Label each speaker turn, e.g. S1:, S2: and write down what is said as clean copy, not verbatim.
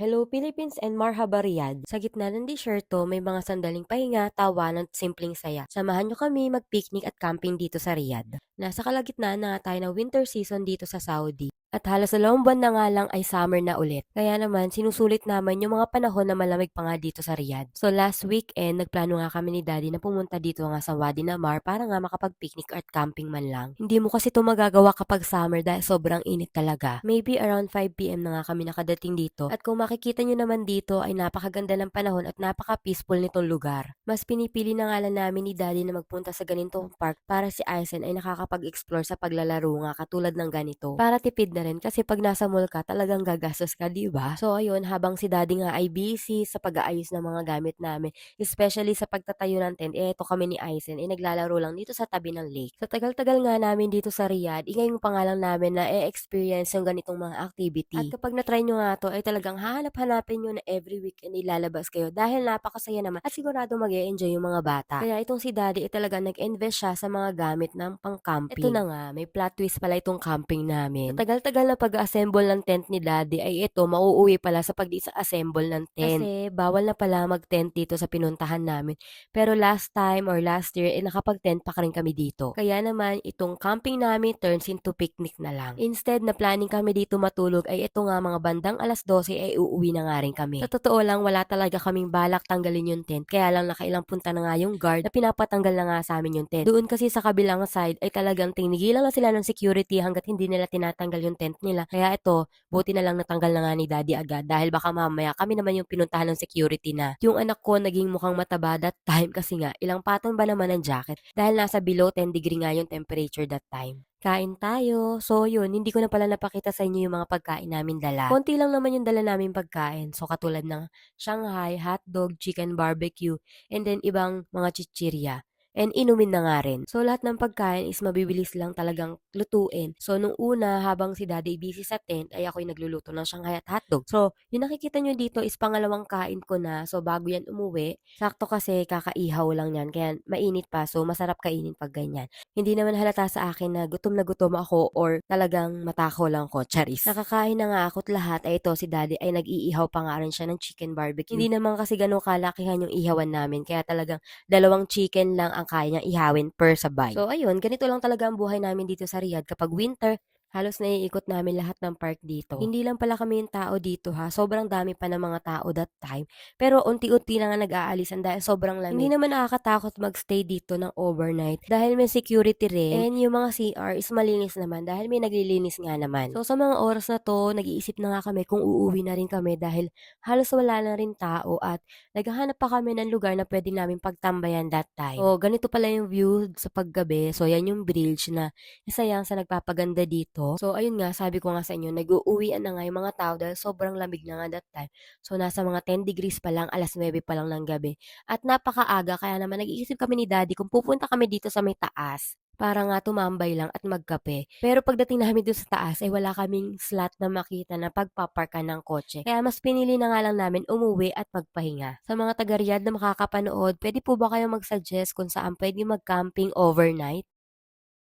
S1: Hello Philippines and marhaba Riyadh. Sa gitna ng disyerto, may mga sandaling pahinga, tawanan at simpleng saya. Samahan nyo kami mag-picnic at camping dito sa Riyadh. Nasa kalagitnaan na nga tayo ng winter season dito sa Saudi. At halos 2 buwan na nga lang ay summer na ulit. Kaya naman, sinusulit naman yung mga panahon na malamig pa nga dito sa Riyadh. So last weekend, nagplano nga kami ni Daddy na pumunta dito nga sa Wadi Namar para nga makapag-picnic at camping man lang. Hindi mo kasi ito magagawa kapag summer dahil sobrang init talaga. Maybe around 5 p.m. na nga kami nakadating dito. At kung makikita nyo naman dito ay napakaganda ng panahon at napaka-peaceful nitong lugar. Mas pinipili na nga lang namin ni Daddy na magpunta sa ganitong park para si Aizen ay nakakapag-explore sa paglalaro nga katulad ng ganito. Para tipid na rin kasi pag nasa mall ka talagang gagastos ka, di ba? So ayun, habang si Daddy nga ay busy sa pag-aayos ng mga gamit namin, especially sa pagtatayo ng tent, eto kami ni Aizen ay naglalaro lang dito sa tabi ng lake. Sa tagal-tagal nga namin dito sa Riyadh, ngayon pa nga lang namin na experience yung ganitong mga activity. At kapag na-try nyo nga to ay talagang hahanap-hanapin nyo na every weekend ilalabas kayo dahil napakasaya naman at sigurado mag-e-enjoy yung mga bata. Kaya itong si Daddy ay talagang nag-invest siya sa mga gamit ng pang-camping. Ito na nga, may plot twist pala itong camping namin. Sa tagal-tagal na pag-assemble ng tent ni Daddy ay ito mauuwi pala sa pag-assemble ng tent. Kasi bawal na pala mag-tent dito sa pinuntahan namin. Pero last time or last year, nakapag-tent pa rin kami dito. Kaya naman, itong camping namin turns into picnic na lang. Instead na planning kami dito matulog, ay ito nga mga bandang alas 12 ay uuwi na nga rin kami. Sa totoo lang, wala talaga kaming balak tanggalin yung tent. Kaya lang nakailang punta na nga yung guard na pinapatanggal na nga sa amin yung tent. Doon kasi sa kabilang side ay talagang tinigilan na sila ng security hanggat hindi nila tinatanggal yung tent nila. Kaya ito, buti na lang natanggal na nga ni Daddy agad dahil baka mamaya kami naman yung pinuntahan ng security na. Yung anak ko naging mukhang mataba that time kasi nga ilang patong ba naman ng jacket dahil nasa below 10 degree nga yung temperature that time. Kain tayo. So yun, hindi ko na pala napakita sa inyo yung mga pagkain namin dala. Konti lang naman yung dala namin pagkain. So katulad ng Shanghai, hotdog, chicken barbecue, and then ibang mga chichirya. And inumin na nga rin. So lahat ng pagkain is mabibilis lang talagang lutuin. So nung una, habang si Daddy busy sa tent, ay ako'y nagluluto ng Shanghai at hotdog. So yung nakikita nyo dito is pangalawang kain ko na. So bago yan umuwi, sakto kasi kakaihaw lang yan. Kaya mainit pa. So masarap kainin pag ganyan. Hindi naman halata sa akin na gutom ako or talagang matakaw lang ko, charis. Nakakain na nga ako't lahat ay ito si Daddy ay nag-iihaw pa nga rin siya ng chicken barbecue. Hindi naman kasi ganun kalakihan yung ihawan namin kaya talagang dalawang chicken lang ang kaya niyang ihawin per sabay. So ayun, ganito lang talaga ang buhay namin dito sa Riyadh kapag winter. Halos naiikot namin lahat ng park dito. Hindi lang pala kami yung tao dito ha. Sobrang dami pa ng mga tao that time. Pero unti-unti na nga nag-aalisan dahil sobrang lamig. Hindi naman nakakatakot magstay dito ng overnight dahil may security rin. And yung mga CR is malinis naman dahil may naglilinis nga naman. So sa mga oras na to, nag-iisip na nga kami kung uuwi na rin kami dahil halos wala na rin tao at naghahanap pa kami ng lugar na pwede namin pagtambayan that time. So ganito pala yung view sa paggabi. So yan yung bridge na isa yan sa nagpapaganda dito. So, ayun nga, sabi ko nga sa inyo, nag-uuwian na nga yung mga tao dahil sobrang lamig na nga that time. So, nasa mga 10 degrees pa lang, alas 9 pa lang ng gabi. At napakaaga, kaya naman nag-iisip kami ni Daddy kung pupunta kami dito sa may taas para nga tumambay lang at magkape. Pero pagdating namin doon sa taas, ay wala kaming slot na makita na pagpaparkan ng kotse. Kaya mas pinili na nga lang namin umuwi at magpahinga. Sa mga taga Riyadh na makakapanood, pwede po ba kayo mag-suggest kung saan pwede mag-camping overnight?